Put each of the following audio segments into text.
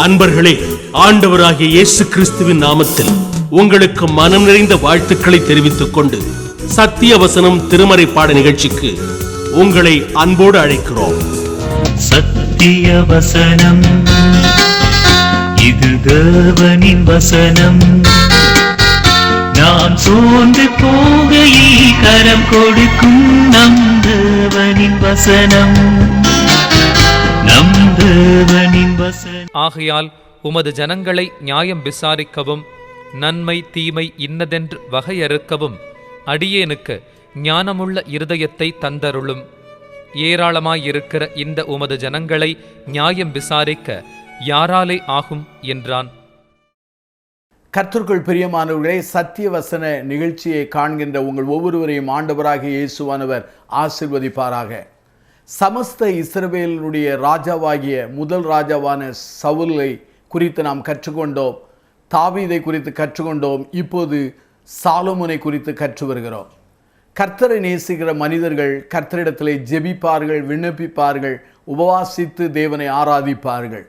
அன்பர்களே, ஆண்டவராகிய இயேசு கிறிஸ்துவின் நாமத்தில் உங்களுக்கு மனம் நிறைந்த வாழ்த்துக்களை தெரிவித்துக் கொண்டு சத்திய வசனம் திருமறை பாட நிகழ்ச்சிக்கு உங்களை அன்போடு அழைக்கிறோம். சத்திய வசனம், இது தேவனின் வசனம். நாம் சோர்ந்து போகையில் கரம் கொடுக்கும் நம் தேவனின் வசனம், நம் தேவனின் வசனம். ஆகையால் உமது ஜனங்களை நியாயம் விசாரிக்கவும் நன்மை தீமை இன்னதென்று வகையறுக்கவும் அடியேனுக்கு ஞானமுள்ள இருதயத்தை தந்தருளும். ஏராளமாயிருக்கிற இந்த உமது ஜனங்களை நியாயம் விசாரிக்க யாராலே ஆகும் என்றான். கர்த்தருக்குள் பிரியமானவர்களே, சத்திய வசன நிகழ்ச்சியை காண்கின்ற உங்கள் ஒவ்வொருவரையும் ஆண்டவராகிய இயேசுவானவர் ஆசீர்வதிப்பாராக. சமஸ்த இஸ்ரவேலினுடைய ராஜாவாகிய முதல் ராஜாவான சவுலை குறித்து நாம் கற்றுக்கொண்டோம். தாவீதை குறித்து கற்றுக்கொண்டோம். இப்போது சாலமோனை குறித்து கற்று வருகிறோம். கர்த்தரை நேசிக்கிற மனிதர்கள் கர்த்தரிடத்திலே ஜெபிப்பார்கள், விண்ணப்பிப்பார்கள், உபவாசித்து தேவனை ஆராதிப்பார்கள்.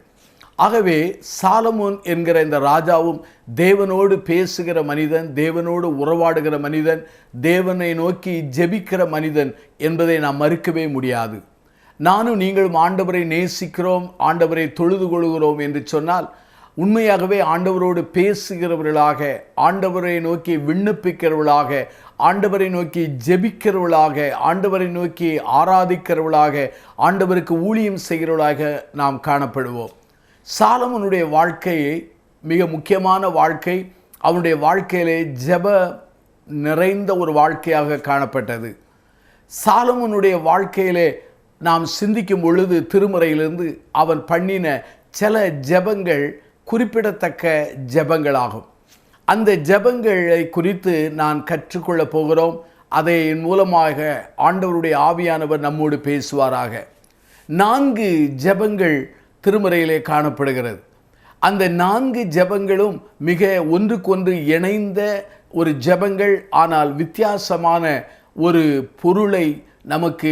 ஆகவே சாலமோன் என்கிற இந்த ராஜாவும் தேவனோடு பேசுகிற மனிதன், தேவனோடு உறவாடுகிற மனிதன், தேவனை நோக்கி ஜெபிக்கிற மனிதன் என்பதை நாம் மறுக்கவே முடியாது. நானும் நீங்களும் ஆண்டவரை நேசிக்கிறோம், ஆண்டவரை தொழுது கொள்கிறோம் என்று சொன்னால் உண்மையாகவே ஆண்டவரோடு பேசுகிறவர்களாக, ஆண்டவரை நோக்கி விண்ணப்பிக்கிறவர்களாக, ஆண்டவரை நோக்கி ஜெபிக்கிறவர்களாக, ஆண்டவரை நோக்கி ஆராதிக்கிறவர்களாக, ஆண்டவருக்கு ஊழியம் செய்கிறவர்களாக நாம் காணப்படுவோம். சாலமோனுடைய வாழ்க்கையை மிக முக்கியமான வாழ்க்கை. அவனுடைய வாழ்க்கையிலே ஜெப நிறைந்த ஒரு வாழ்க்கையாக காணப்பட்டது. சாலமோனுடைய வாழ்க்கையிலே நாம் சிந்திக்கும் பொழுது திருமறையிலிருந்து அவன் பண்ணின சில ஜெபங்கள் குறிப்பிடத்தக்க ஜெபங்களாகும். அந்த ஜெபங்களை குறித்து நான் கற்றுக்கொள்ளப் போகிறோம். அதை மூலமாக ஆண்டவருடைய ஆவியானவர் நம்மோடு பேசுவாராக. 4 ஜெபங்கள் திருமறையிலே காணப்படுகிறது. அந்த 4 ஜெபங்களும் மிக ஒன்றுக்கொன்று இணைந்த ஒரு ஜெபங்கள், ஆனால் வித்தியாசமான ஒரு பொருளை நமக்கு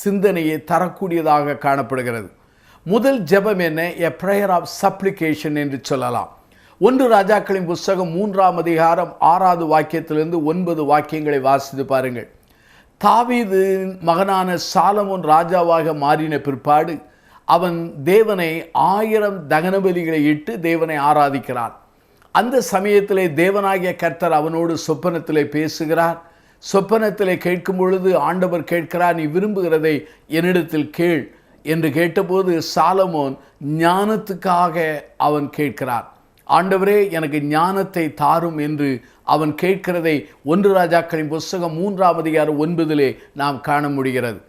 சிந்தனையை தரக்கூடியதாக காணப்படுகிறது. முதல் ஜெபம் என்ன? எ பிரேயர் ஆஃப் சப்ளிகேஷன் என்று சொல்லலாம். 1 ராஜாக்களின் புஸ்தகம் 3ஆம் அதிகாரம் 6வது வாக்கியத்திலிருந்து 9 வாக்கியங்களை வாசித்து பாருங்கள். தாவீது மகனான சாலமோன் ராஜாவாக மாறின பிற்பாடு அவன் தேவனை 1000 தகன பலிகளை இட்டு தேவனை ஆராதிக்கிறான். அந்த சமயத்திலே தேவனாகிய கர்த்தர் அவனோடு சொப்பனத்திலே பேசுகிறார். சொப்பனத்திலே கேட்கும் பொழுது ஆண்டவர் கேட்கிறார், நீ விரும்புகிறதை என்னிடத்தில் கேள் என்று கேட்டபோது சாலமோன் ஞானத்துக்காக அவன் கேட்கிறான். ஆண்டவரே, எனக்கு ஞானத்தை தாரும் என்று அவன் கேட்கிறதை 1 ராஜாக்களின் புஸ்தகம் 3ஆம் அதிகாரம் 9 நாம் காண முடிகிறது.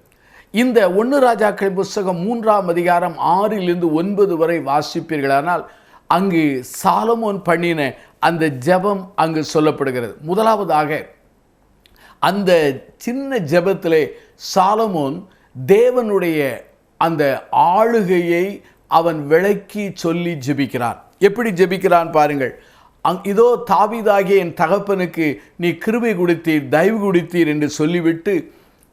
இந்த 1 ராஜாக்களின் புஸ்தகம் 3ஆம் அதிகாரம் 6லிருந்து 9 வரை வாசிப்பீர்களானால் அங்கு சாலமோன் பண்ணின அந்த ஜெபம் அங்கு சொல்லப்படுகிறது. முதலாவதாக அந்த சின்ன ஜெபத்திலே சாலமோன் தேவனுடைய அந்த ஆளுகையை அவன் விளக்கி சொல்லி ஜெபிக்கிறான். எப்படி ஜெபிக்கிறான் பாருங்கள். இதோ தாவீதாகிய என் தகப்பனுக்கு நீ கிருபை கொடுத்தீர், தயவு கொடுத்தீர் என்று சொல்லிவிட்டு,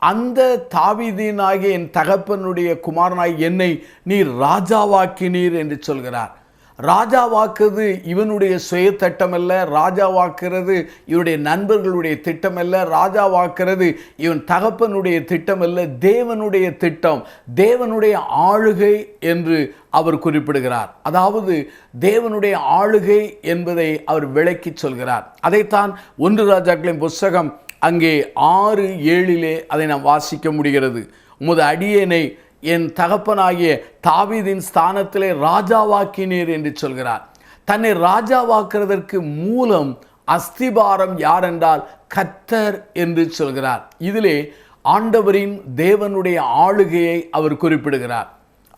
அந்த தாவீதினாகிய என் தகப்பனுடைய குமாரனாய் என்னை நீர் ராஜாவாக்கினீர் என்று சொல்கிறார். ராஜாவாக்குறது இவனுடைய சுய திட்டமல்ல, ராஜாவாக்குறது இவனுடைய நண்பர்களுடைய திட்டமல்ல, ராஜாவாக்குறது இவன் தகப்பனுடைய திட்டமல்ல, தேவனுடைய திட்டம், தேவனுடைய ஆளுகை என்று அவர் குறிப்பிடுகிறார். அதாவது தேவனுடைய ஆளுகை என்பதை அவர் விளக்கி சொல்கிறார். அதைத்தான் 1 ராஜாக்களின் புஸ்தகம் அங்கே 6:7 அதை நாம் வாசிக்க முடிகிறது. உமது அடியேனை என் தகப்பனாகிய தாவீதின் ஸ்தானத்திலே ராஜாவாக்கினீர் என்று சொல்கிறார். தன்னை ராஜாவாக்குறதற்கு மூலம் அஸ்திபாரம் யார் என்றால் கர்த்தர் என்று சொல்கிறார். இதிலே ஆண்டவரின் தேவனுடைய ஆளுகையை அவர் குறிப்பிடுகிறார்.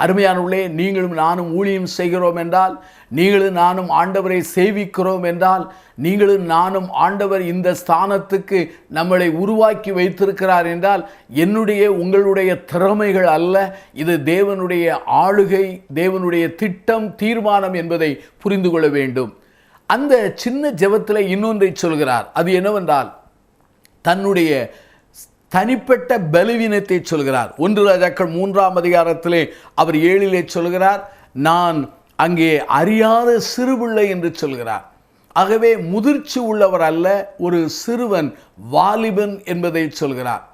அருமையானவர்களே, நீங்களும் நானும் ஊழியம் செய்கிறோம் என்றால், நீங்களும் நானும் ஆண்டவரை சேவிக்கிறோம் என்றால், நீங்களும் நானும் ஆண்டவர் இந்த ஸ்தானத்துக்கு நம்மளை உருவாக்கி வைத்திருக்கிறார் என்றால், என்னுடைய உங்களுடைய திறமைகள் அல்ல, இது தேவனுடைய ஆளுகை, தேவனுடைய திட்டம், தீர்மானம் என்பதை புரிந்து கொள்ள வேண்டும். அந்த சின்ன ஜெபத்தில் இன்னொன்றை சொல்கிறார். அது என்னவென்றால், தன்னுடைய தனிப்பட்ட பலவீனத்தை சொல்கிறார். 1 ராஜாக்கள் 3ஆம் அதிகாரத்திலே அவர் 7 சொல்கிறார், நான் அங்கே அறியாத சிறுபிள்ளை என்று சொல்கிறார். ஆகவே முதிர்ச்சி உள்ளவர் அல்ல, ஒரு சிறுவன், வாலிபன் என்பதை சொல்கிறார்.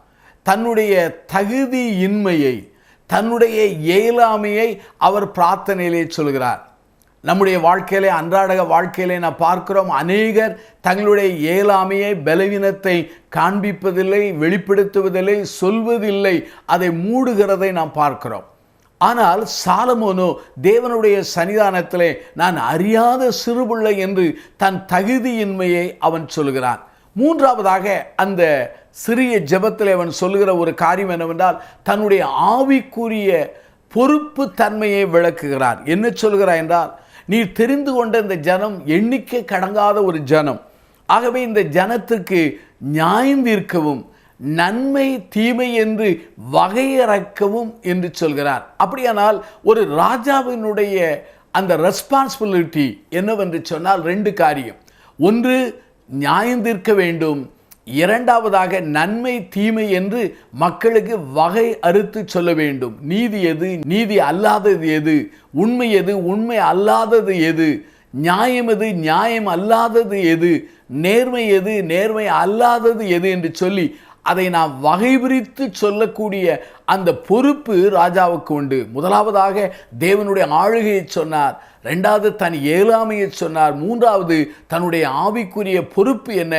தன்னுடைய தகுதியின்மையை, தன்னுடைய இயலாமையை அவர் பிரார்த்தனையிலே சொல்கிறார். நம்முடைய வாழ்க்கையிலே, அன்றாட வாழ்க்கையிலே நாம் பார்க்கிறோம், அநேகர் தங்களுடைய இயலாமையை, பலவீனத்தை காண்பிப்பதில்லை, வெளிப்படுத்துவதில்லை, சொல்வதில்லை, அதை மூடுகிறதை நாம் பார்க்கிறோம். ஆனால் சாலமோனோ தேவனுடைய சன்னிதானத்திலே நான் அறியாத சிறுபிள்ளை என்று தன் தகுதியின்மையை அவன் சொல்கிறான். 3ஆவதாக அந்த சிறிய ஜெபத்திலே அவன் சொல்லுகிற ஒரு காரியம் என்னவென்றால், தன்னுடைய ஆவிக்குரிய பொறுப்பு தன்மையை விளக்குகிறார். என்ன சொல்கிறார் என்றால், நீ தெரிந்து கொண்ட இந்த ஜனம் எண்ணிக்கை கடங்காத ஒரு ஜனம். ஆகவே இந்த ஜனத்துக்கு நியாயம் தீர்க்கவும், நன்மை தீமை என்று வகையறக்கவும் என்று சொல்கிறார். அப்படியானால் ஒரு ராஜாவினுடைய அந்த ரெஸ்பான்சிபிலிட்டி என்னவென்று சொன்னால் 2 காரியம். ஒன்று, நியாயம் தீர்க்க வேண்டும். 2ஆவதாக நன்மை தீமை என்று மக்களுக்கு வகை அறுத்து சொல்ல வேண்டும். நீதி எது, நீதி அல்லாதது எது, உண்மை எது, உண்மை அல்லாதது எது, நியாயம் எது, நியாயம் அல்லாதது எது, நேர்மை எது, நேர்மை அல்லாதது எது என்று சொல்லி அதை நாம் வகை பிரித்து சொல்லக்கூடிய அந்த பொறுப்பு ராஜாவுக்கு உண்டு. முதலாவதாக தேவனுடைய ஆளுகையை சொன்னார், 2வது தன் இயலாமையை சொன்னார், 3வது தன்னுடைய ஆவிக்குரிய பொறுப்பு என்ன,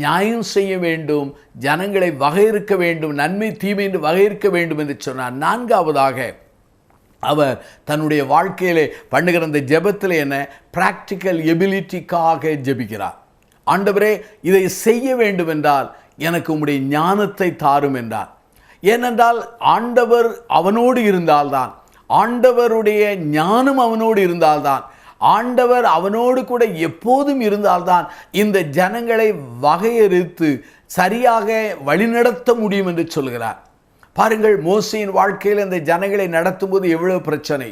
நியாயம் செய்ய வேண்டும், ஜனங்களை வகையிருக்க வேண்டும், நன்மை தீமை என்று வகையிருக்க வேண்டும் என்று சொன்னார். 4ஆவதாக அவர் தன்னுடைய வாழ்க்கையிலே பண்ணுகிற அந்த ஜெபத்தில் என்ன, பிராக்டிக்கல் எபிலிட்டிக்காக ஜெபிக்கிறார். ஆண்டவரே, இதை செய்ய வேண்டும் என்றால் எனக்கு உம்முடைய ஞானத்தை தாரும் என்றார். ஏனென்றால் ஆண்டவர் அவனோடு இருந்தால்தான், ஆண்டவருடைய ஞானம் அவனோடு இருந்தால்தான், ஆண்டவர் அவனோடு கூட எப்போதும் இருந்தால்தான் இந்த ஜனங்களை வகையறுத்து சரியாக வழிநடத்த முடியும் என்று சொல்கிறார். பாருங்கள், மோசேயின் வாழ்க்கையில் இந்த ஜனங்களை நடத்தும் போது எவ்வளவு பிரச்சனை,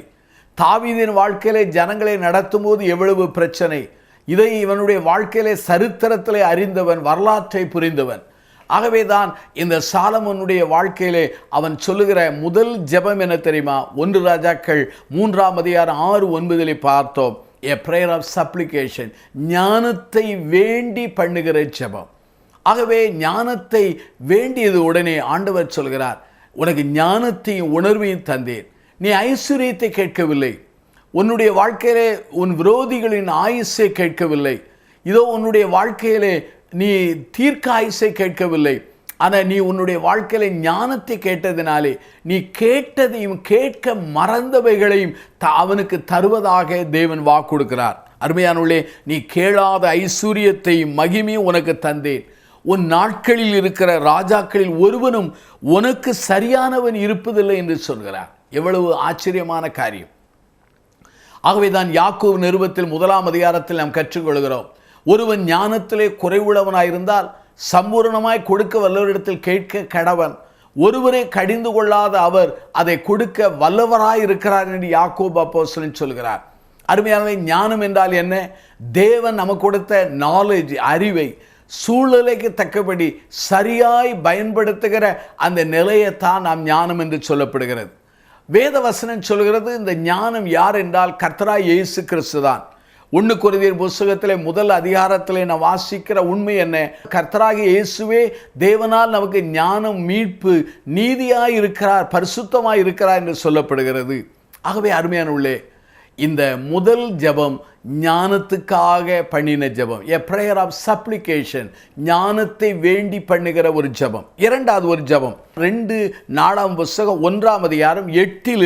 தாவீதின் வாழ்க்கையிலே ஜனங்களை நடத்தும் போது எவ்வளவு பிரச்சனை. இதை இவனுடைய வாழ்க்கையிலே சரித்திரத்திலே அறிந்தவன், வரலாற்றை புரிந்தவன். ஆகவே தான் இந்த சாலமோனுடைய வாழ்க்கையிலே அவன் சொல்லுகிற முதல் ஜெபம் என்ன தெரியுமா? 1 ராஜாக்கள் 3ஆம் அதிகாரம் 6-9 பார்த்தோம். A prayer of supplication, ஞானத்தை வேண்டி பண்ணுகிற ஜெபம். ஆகவே ஞானத்தை வேண்டியது உடனே ஆண்டவர் சொல்கிறார், உனக்கு ஞானத்தையும் உணர்வையும் தந்தேன். நீ ஐஸ்வர்யத்தை கேட்கவில்லை, உன்னுடைய வாழ்க்கையிலே உன் விரோதிகளின் ஆயுசை கேட்கவில்லை, இதோ உன்னுடைய வாழ்க்கையிலே நீ தீர்க்க ஆயுசை கேட்கவில்லை, ஆனால் நீ உன்னுடைய வாழ்க்கையில ஞானத்தை கேட்டதினாலே நீ கேட்டதையும் கேட்க மறந்தவைகளையும் அவனுக்கு தருவதாக தேவன் வாக்கு கொடுக்கிறார். அருமையானவர்களே, நீ கேளாத ஐஸ்வர்யத்தையும் மகிமையும் உனக்கு தந்தேன். உன் நாட்களில் இருக்கிற ராஜாக்களில் ஒருவனும் உனக்கு சரியானவன் இருப்பதில்லை என்று சொல்கிறார். எவ்வளவு ஆச்சரியமான காரியம். ஆகவே தான் யாக்கோபு நிருபத்தில் 1ஆம் அதிகாரத்தில் நாம் கற்றுக்கொள்கிறோம், ஒருவன் ஞானத்திலே குறைவுள்ளவனாயிருந்தால் சம்பூர்ணமாய் கொடுக்க வல்லவரிடத்தில் கேட்க கடவன், ஒருவரே கடிந்து கொள்ளாத அவர் அதை கொடுக்க வல்லவராய் இருக்கிறார் என்று யாக்கோபு அப்போஸ்தலன் சொல்கிறார். அருமையானவை, ஞானம் என்றால் என்ன? தேவன் நமக்கு கொடுத்த நாலேஜ், அறிவை சூழ்நிலைக்கு தக்கபடி சரியாய் பயன்படுத்துகிற அந்த நிலையைத்தான் நாம் ஞானம் என்று சொல்லப்படுகிறது. வேத வசனம் சொல்கிறது, இந்த ஞானம் யார் என்றால் கர்த்தராய் இயேசு கிறிஸ்து தான். 1 கொரிந்தியர் புத்தகத்திலே 1 அதிகாரத்திலே நான் வாசிக்கிற உண்மை என்ன? கர்த்தராகிய இயேசுவே தேவனால் நமக்கு ஞானம், மீட்பு, நீதியாய் இருக்கிறார், பரிசுத்தமாய் இருக்கிறார் என்று சொல்லப்படுகிறது. ஆகவே அருமையானவர்களே, இந்த முதல் ஜெபம் ஞானத்துக்காக பண்ணின ஜெபம், a prayer of supplication, ஞானத்தை வேண்டி பண்ணுகிற ஒரு ஜெபம். 2வது ஒரு ஜெபம் 2 நாலாம் புத்தகம் 1ஆம் அதிகாரம் 8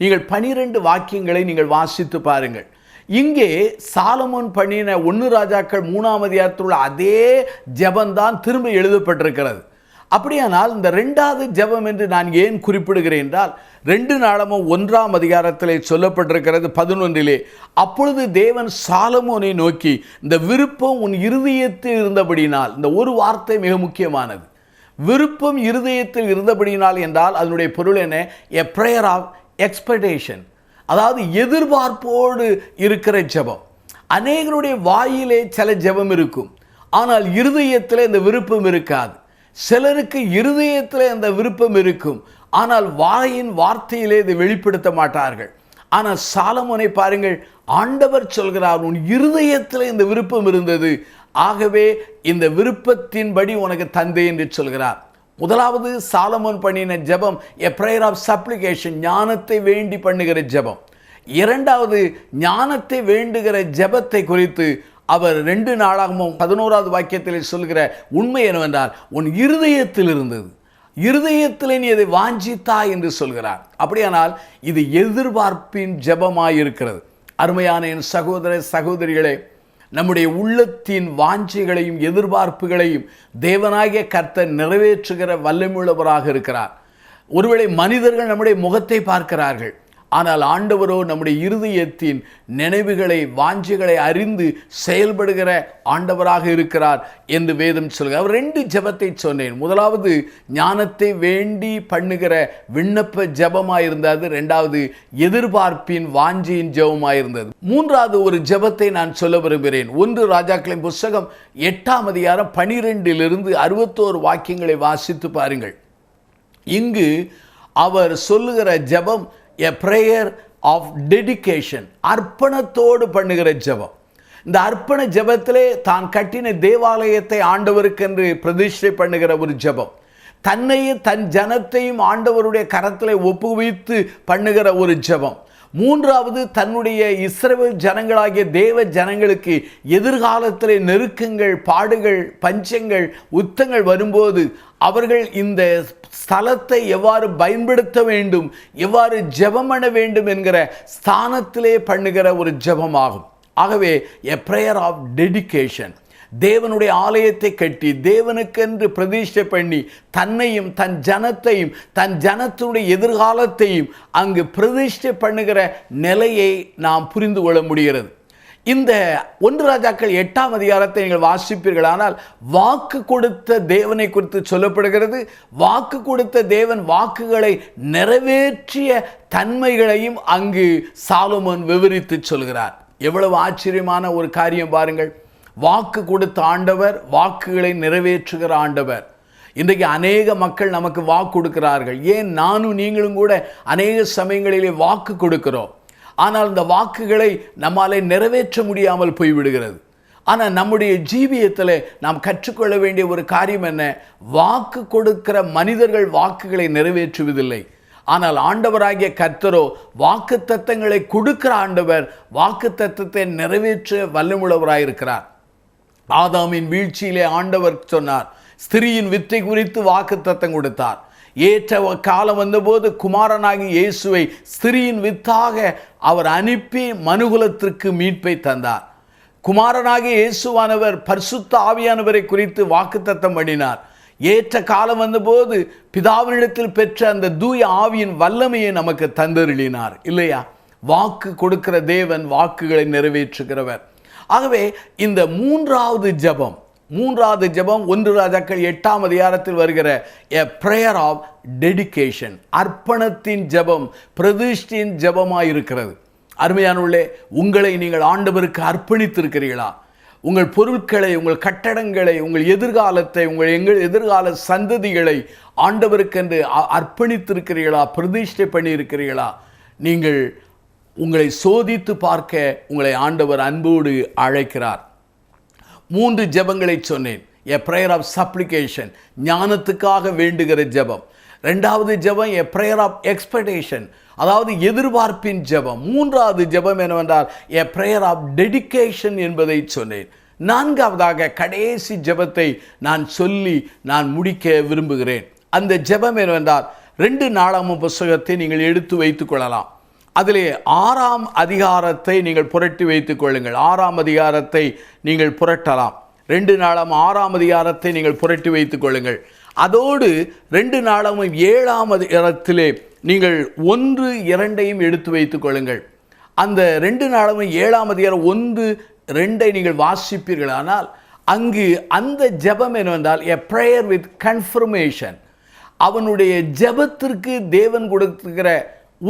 நீங்கள் 12 வாக்கியங்களை நீங்கள் வாசித்து பாருங்கள். இங்கே சாலமோன் பண்ணின 1 ராஜாக்கள் 3ஆம் அதிகாரத்தில் உள்ள அதே ஜெபம்தான் திரும்ப எழுதப்பட்டிருக்கிறது. அப்படியானால் இந்த 2வது ஜெபம் என்று நான் ஏன் குறிப்பிடுகிறேன் என்றால், 2 நாளாகமம் 1ஆம் அதிகாரத்திலே சொல்லப்பட்டிருக்கிறது 11. அப்பொழுது தேவன் சாலமோனை நோக்கி, இந்த விருப்பம் உன் இருதயத்தில் இருந்தபடினால், இந்த ஒரு வார்த்தை மிக முக்கியமானது, விருப்பம் இருதயத்தில் இருந்தபடினால் என்றால் அதனுடைய பொருள் என்ன? a prayer of expectation, அதாவது எதிர்பார்ப்போடு இருக்கிற ஜெபம். அநேகருடைய வாயிலே சில ஜெபம் இருக்கும், ஆனால் இருதயத்தில் இந்த விருப்பம் இருக்காது. சிலருக்கு இருதயத்தில் அந்த விருப்பம் இருக்கும், ஆனால் வாயின் வார்த்தையிலே இதை வெளிப்படுத்த மாட்டார்கள். ஆனால் சாலமோனை பாருங்கள், ஆண்டவர் சொல்கிறார், உன் இருதயத்தில் இந்த விருப்பம் இருந்தது, ஆகவே இந்த விருப்பத்தின்படி உனக்கு தந்தேன் என்று சொல்கிறார். முதலாவது சாலமோன் பண்ணின ஜெபம் a prayer of supplication, ஞானத்தை வேண்டி பண்ணுகிற ஜெபம். இரண்டாவது, ஞானத்தை வேண்டுகிற ஜெபத்தை குறித்து அவர் 2 நாளாகமும் 11வது வாக்கியத்தில் சொல்கிற உண்மை என்னவென்றால், உன் இருதயத்தில் இருந்தது, இருதயத்தில் நீ அதை வாஞ்சித்தாய் என்று சொல்கிறார். அப்படியானால் இது எதிர்பார்ப்பின் ஜெபமாயிருக்கிறது. அருமையான என் சகோதர சகோதரிகளே, நம்முடைய உள்ளத்தின் வாஞ்சைகளையும் எதிர்பார்ப்புகளையும் தேவனாகிய கர்த்தர் நிறைவேற்றுகிற வல்லமையுள்ளவராக இருக்கிறார். ஒருவேளை மனிதர்கள் நம்முடைய முகத்தை பார்க்கிறார்கள், ஆனால் ஆண்டவரோ நம்முடைய இருதயத்தின் நினைவுகளை வாஞ்சைகளை அறிந்து செயல்படுகிற ஆண்டவராக இருக்கிறார் என்று வேதம் சொல்கிறார். அவர் 2 ஜெபத்தை சொன்னேன். முதலாவது ஞானத்தை வேண்டி பண்ணுகிற விண்ணப்ப ஜெபமாயிருந்தது, 2வது எதிர்பார்ப்பின் வாஞ்சையின் ஜெபமாயிருந்தது. 3வது ஒரு ஜெபத்தை நான் சொல்ல விரும்புகிறேன். 1 ராஜாக்களின் புஸ்தகம் 8ஆம் அதிகாரம் 12லிருந்து 61 வாக்கியங்களை வாசித்து பாருங்கள். இங்கு அவர் சொல்லுகிற ஜெபம் a prayer of dedication, அர்ப்பணத்தோடு பண்ணுகிற ஜெபம். இந்த அர்ப்பண ஜெபத்திலே தான் கட்டின தேவாலயத்தை ஆண்டவருக்கென்று பிரதிஷ்டை பண்ணுகிற ஒரு ஜெபம், தன்னையும் தன் ஜனத்தையும் ஆண்டவருடைய கரத்திலே ஒப்புவித்து பண்ணுகிற ஒரு ஜெபம். 3வது, தன்னுடைய இஸ்ரவேல் ஜனங்களாகிய தேவ ஜனங்களுக்கு எதிர்காலத்திலே நெருக்கங்கள், பாடுகள், பஞ்சங்கள், யுத்தங்கள் வரும்போது அவர்கள் இந்த ஸ்தலத்தை எவ்வாறு பயன்படுத்த வேண்டும், எவ்வாறு ஜெபம் பண்ண வேண்டும் என்கிற ஸ்தானத்திலே பண்ணுகிற ஒரு ஜெபமாகும். ஆகவே a prayer of dedication, தேவனுடைய ஆலயத்தை கட்டி தேவனுக்கென்று பிரதிஷ்டை பண்ணி தன்னையும் தன் ஜனத்தையும் தன் ஜனத்தினுடைய எதிர்காலத்தையும் அங்கு பிரதிஷ்டை பண்ணுகிற நிலையை நாம் புரிந்து கொள்ள முடிகிறது. இந்த 1 ராஜாக்கள் 8ஆம் அதிகாரத்தை நீங்கள் வாசிப்பீர்களானால் வாக்கு கொடுத்த தேவனை குறித்து சொல்லப்படுகிறது. வாக்கு கொடுத்த தேவன் வாக்குகளை நிறைவேற்றிய தன்மைகளையும் அங்கு சாலமோன் விவரித்து சொல்கிறார். எவ்வளவு ஆச்சரியமான ஒரு காரியம் பாருங்கள். வாக்கு கொடுத்த ஆண்டவர் வாக்குகளை நிறைவேற்றுகிற ஆண்டவர். இன்றைக்கு அநேக மக்கள் நமக்கு வாக்கு கொடுக்கிறார்கள். ஏன் நானும் நீங்களும் கூட அநேக சமயங்களிலே வாக்கு கொடுக்கிறோம். ஆனால் இந்த வாக்குகளை நம்மாலே நிறைவேற்ற முடியாமல் போய்விடுகிறது. ஆனால் நம்முடைய ஜீவியத்தில் நாம் கற்றுக்கொள்ள வேண்டிய ஒரு காரியம் என்ன? வாக்கு கொடுக்கிற மனிதர்கள் வாக்குகளை நிறைவேற்றுவதில்லை. ஆனால் ஆண்டவராகிய கர்த்தரோ வாக்கு தத்தங்களை கொடுக்கிற ஆண்டவர், வாக்கு தத்தத்தை நிறைவேற்ற வல்லமுள்ளவராயிருக்கிறார். ஆதாமின் வீழ்ச்சியிலே ஆண்டவர் சொன்னார், ஸ்திரீயின் வித்தை குறித்து வாக்கு தத்தம் கொடுத்தார். ஏற்ற காலம் வந்தபோது குமாரனாகி இயேசுவை ஸ்திரீயின் வித்தாக அவர் அனுப்பி மனுகுலத்திற்கு மீட்பை தந்தார். குமாரனாகிய இயேசுவானவர் பரிசுத்த ஆவியானவரை குறித்து வாக்குத்தத்தம் பண்ணினார். ஏற்ற காலம் வந்தபோது பிதாவினிடத்தில் பெற்ற அந்த தூய ஆவியின் வல்லமையை நமக்கு தந்தருளினார் இல்லையா? வாக்கு கொடுக்கிற தேவன் வாக்குகளை நிறைவேற்றுகிறவர். ஆகவே இந்த மூன்றாவது ஜெபம் 1 ராஜாக்கள் 8ஆம் அதிகாரத்தில் வருகிற a prayer of dedication, அர்ப்பணத்தின் ஜெபம், பிரதிஷ்டையின் ஜெபமாயிருக்கிறது. அருமையானவர்களே, உங்களை நீங்கள் ஆண்டவருக்கு அர்ப்பணித்திருக்கிறீர்களா? உங்கள் பொருட்களை, உங்கள் கட்டடங்களை, உங்கள் எதிர்காலத்தை, எங்கள் எதிர்கால சந்ததிகளை ஆண்டவருக்கென்று அர்ப்பணித்திருக்கிறீர்களா? பிரதிஷ்டை பண்ணியிருக்கிறீர்களா? நீங்கள் உங்களை சோதித்து பார்க்க உங்களை ஆண்டவர் அன்போடு அழைக்கிறார். 3 ஜெபங்களை சொன்னேன். a prayer of supplication, ஞானத்துக்காக வேண்டுகிற ஜெபம். 2வது ஜெபம் a prayer of expectation, அதாவது எதிர்பார்ப்பின் ஜெபம். 3வது ஜெபம் என்னவென்றால் a prayer of dedication என்பதை சொன்னேன். 4வதாக கடைசி ஜெபத்தை நான் சொல்லி நான் முடிக்க விரும்புகிறேன். அந்த ஜெபம் என்னவென்றால் 2 நாளாகமம் புத்தகத்தை நீங்கள் எடுத்து வைத்துக் கொள்ளலாம். அதிலே 6ஆம் அதிகாரத்தை நீங்கள் புரட்டி வைத்துக் கொள்ளுங்கள். 6ஆம் அதிகாரத்தை நீங்கள் புரட்டலாம். 2 நாளாகமம் 6ஆம் அதிகாரத்தை நீங்கள் புரட்டி வைத்துக் கொள்ளுங்கள். அதோடு 2 நாளாகமம் 7ஆம் அதிகாரத்திலே நீங்கள் 1, 2ஐயும் எடுத்து வைத்துக் கொள்ளுங்கள். அந்த 2 நாளாகமம் 7ஆம் அதிகாரம் 1, 2ஐ நீங்கள் வாசிப்பீர்களானால் அங்கு அந்த ஜெபம் என்னவென்றால் a prayer with confirmation, அவனுடைய ஜெபத்திற்கு தேவன் கொடுக்கிற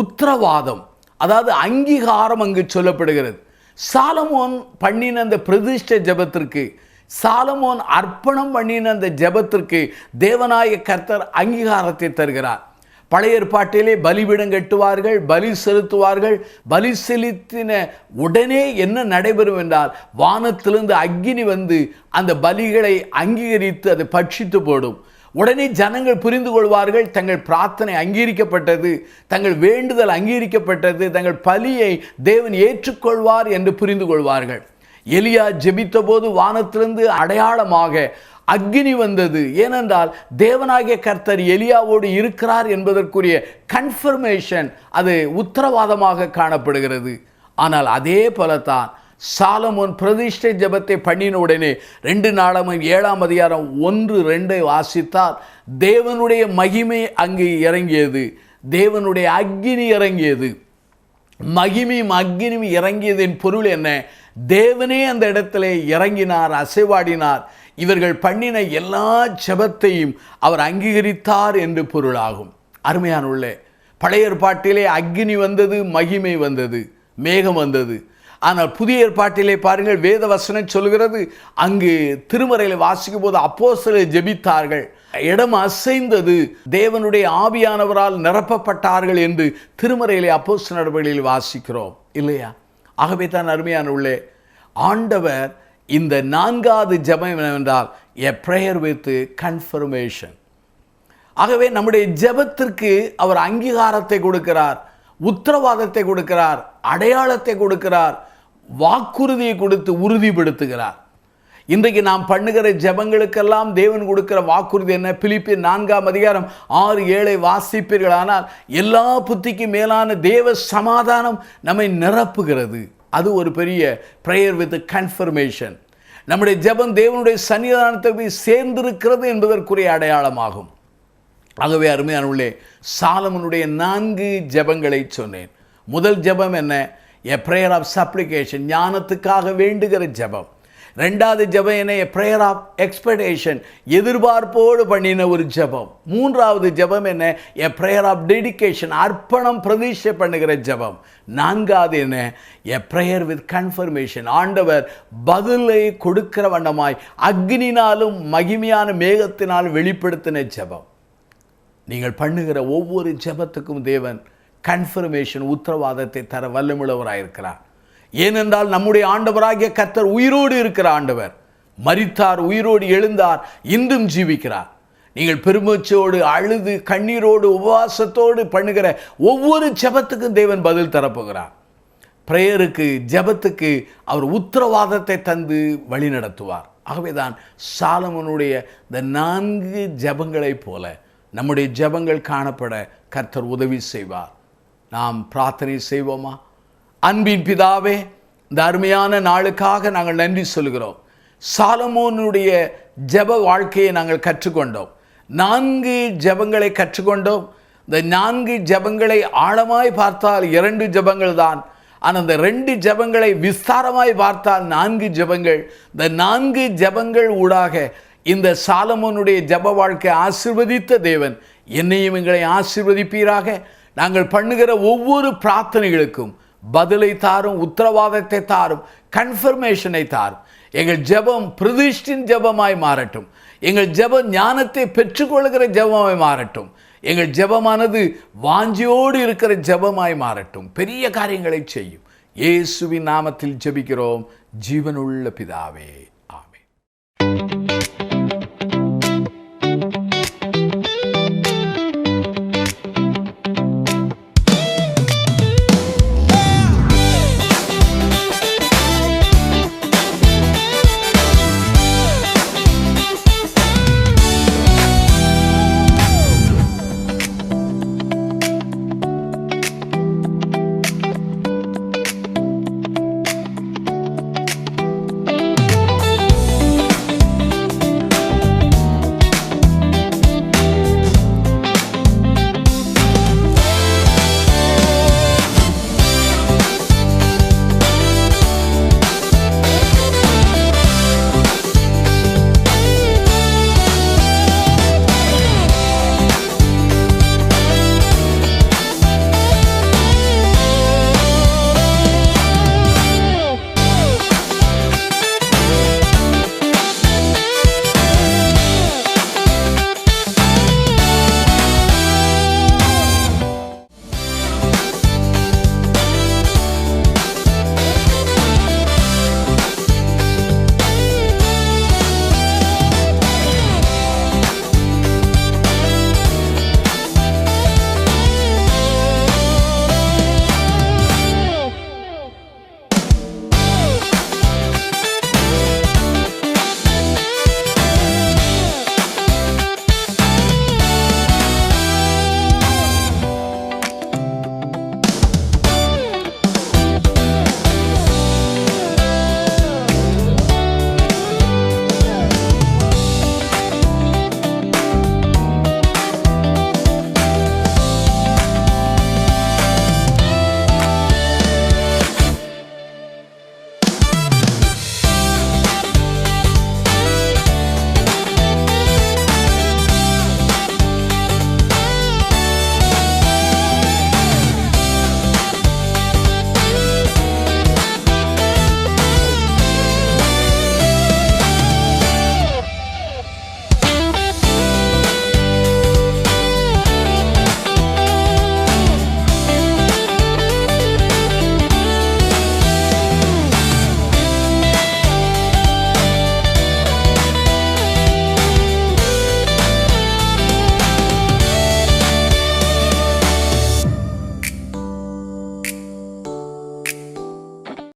உத்தரவாதம், அதாவது அங்கீகாரம் அங்கு சொல்லப்படுகிறது. சாலமோன் பண்ணின அந்த பிரதிஷ்டை ஜெபத்திற்கு சாலமோன் அர்ப்பணம் பண்ணின அந்த ஜெபத்திற்கு தேவனாய கர்த்தர் அங்கீகாரத்தை தருகிறார். பழைய ஏற்பாட்டிலே பலிபீடம் கட்டுவார்கள், பலி செலுத்துவார்கள். பலி செலுத்தின உடனே என்ன நடைபெறும் என்றால், வானத்திலிருந்து அக்கினி வந்து அந்த பலிகளை அங்கீகரித்து அதை பட்சித்து போடும். உடனே ஜனங்கள் புரிந்து கொள்வார்கள், தங்கள் பிரார்த்தனை அங்கீகரிக்கப்பட்டது, தங்கள் வேண்டுதல் அங்கீகரிக்கப்பட்டது, தங்கள் பலியை தேவன் ஏற்றுக்கொள்வார் என்று புரிந்து கொள்வார்கள். எலியா ஜெபித்த போது வானத்திலிருந்து அடையாளமாக அக்கினி வந்தது. ஏனென்றால் தேவனாகிய கர்த்தர் எலியாவோடு இருக்கிறார் என்பதற்குரிய கன்ஃபர்மேஷன், அது உத்தரவாதமாக காணப்படுகிறது. ஆனால் அதே போலத்தான் சாலமோன் பிரதிஷ்டை ஜெபத்தை பண்ணின உடனே 2 நாளாகமம் 7ஆம் அதிகாரம் 1-2 வாசித்தால் தேவனுடைய மகிமை அங்கு இறங்கியது, தேவனுடைய அக்கினி இறங்கியது. மகிமையும் அக்கினியும் இறங்கியதின் பொருள் என்ன? தேவனே அந்த இடத்திலே இறங்கினார், அசைவாடினார். இவர்கள் பண்ணின எல்லா ஜெபத்தையும் அவர் அங்கீகரித்தார் என்று பொருளாகும். அருமையானுள்ளே, பழைய ஏற்பாட்டிலே அக்கினி வந்தது, மகிமை வந்தது, மேகம் வந்தது. ஆனால் புதிய ஏற்பாட்டிலே பாருங்கள், வேத வசனம் சொல்கிறது, அங்கு திருமறையில் வாசிக்கும் போது அப்போஸ்தலர் ஜெபித்தார்கள், இடம் அசைந்தது, தேவனுடைய ஆவியானவரால் நிரப்பப்பட்டார்கள் என்று திருமறையிலே அப்போஸ்தலர் நடவடிக்கைகளில் வாசிக்கிறோம் இல்லையா? ஆகவே தான் அருமையான உள்ளே, ஆண்டவர் இந்த 4வது ஜெபம் என்னவென்றால் எ பிரேயர் வித் கன்ஃபர்மேஷன். ஆகவே நம்முடைய ஜெபத்திற்கு அவர் அங்கீகாரத்தை கொடுக்கிறார், உத்தரவாதத்தை கொடுக்கிறார், அடையாளத்தை கொடுக்கிறார், வாக்குறுதியை கொடுத்து உறுதிப்படுத்துகிறார். இன்றைக்கு நாம் பண்ணுகிற ஜெபங்களுக்கெல்லாம் தேவன் கொடுக்கிற வாக்குறுதி என்ன? பிலிப்பியர் 4ஆம் அதிகாரம் 6-7 வாசிப்பீர்களானால், எல்லா புத்திக்கு மேலான தேவ சமாதானம் நம்மை நிரப்புகிறது. அது ஒரு பெரிய பிரேயர் வித் கன்ஃபர்மேஷன். நம்முடைய ஜெபம் தேவனுடைய சன்னிதானத்தை போய் சேர்ந்திருக்கிறது என்பதற்குரிய அடையாளமாகும். ஆகவே அருமையானவர்களே, சாலமோனுடைய 4 ஜெபங்களை சொன்னேன். முதல் ஜெபம் என்ன? எ பிரேயர் ஆஃப் சப்ளிகேஷன், ஞானத்துக்காக வேண்டுகிற ஜெபம். 2வது ஜெபம் என்ன? எ பிரேயர் ஆஃப் எக்ஸ்பெக்டேஷன், எதிர்பார்ப்போடு பண்ணின ஒரு ஜெபம். 3வது ஜெபம் என்ன? எ பிரேயர் ஆஃப் டெடிகேஷன், அர்ப்பணம் பிரதிஷ்டை பண்ணுகிற ஜெபம். 4வது என்ன? எ பிரேயர் வித் கன்ஃபர்மேஷன், ஆண்டவர் பதிலை கொடுக்கிற வண்ணமாய் அக்னினாலும் மகிமையான மேகத்தினாலும் வெளிப்படுத்தின ஜெபம். நீங்கள் பண்ணுகிற ஒவ்வொரு ஜெபத்துக்கும் தேவன் கன்ஃபர்மேஷன், உத்தரவாதத்தை தர வல்லமுள்ளவராயிருக்கிறார். ஏனென்றால் நம்முடைய ஆண்டவராகிய கர்த்தர் உயிரோடு இருக்கிற ஆண்டவர். மரித்தார், உயிரோடு எழுந்தார், இன்றும் ஜீவிக்கிறார். நீங்கள் பெருமூச்சோடு அழுது கண்ணீரோடு உபவாசத்தோடு பண்ணுகிற ஒவ்வொரு ஜெபத்துக்கும் தேவன் பதில் தரப்போகிறார். பிரேயருக்கு, ஜெபத்துக்கு அவர் உத்தரவாதத்தை தந்து வழி நடத்துவார். ஆகவேதான் சாலமோனுடைய இந்த 4 ஜெபங்களைப் போல நம்முடைய ஜெபங்கள் காணப்பட கர்த்தர் உதவி செய்வார். நாம் பிரார்த்தனை செய்வோமா? அன்பின் பிதாவே, இந்த அருமையான நாளுக்காக நாங்கள் நன்றி சொல்கிறோம். சாலமோனுடைய ஜெப வாழ்க்கையை நாங்கள் கற்றுக்கொண்டோம். 4 ஜெபங்களை கற்றுக்கொண்டோம். இந்த 4 ஜெபங்களை ஆழமாய் பார்த்தால் 2 ஜெபங்கள் தான். ஆனால் அந்த 2 ஜெபங்களை விஸ்தாரமாய் பார்த்தால் 4 ஜெபங்கள். இந்த 4 ஜெபங்கள் ஊடாக இந்த சாலமோனுடைய ஜெப வாழ்க்கை ஆசீர்வதித்த தேவன் என்னையும் எங்களை ஆசீர்வதிப்பீராக. நாங்கள் பண்ணுகிற ஒவ்வொரு பிரார்த்தனைகளுக்கும் பதிலை தாரும், உத்தரவாதத்தை தாரும், கன்ஃபர்மேஷனை தாரும். எங்கள் ஜெபம் பிரதிஷ்டின் ஜெபமாய் மாறட்டும். எங்கள் ஜெபம் ஞானத்தை பெற்றுக்கொள்கிற ஜெபமாய் மாறட்டும். எங்கள் ஜெபமானது வாஞ்சியோடு இருக்கிற ஜெபமாய் மாறட்டும். பெரிய காரியங்களை செய்யும். இயேசுவின் நாமத்தில் ஜெபிக்கிறோம் ஜீவனுள்ள பிதாவே.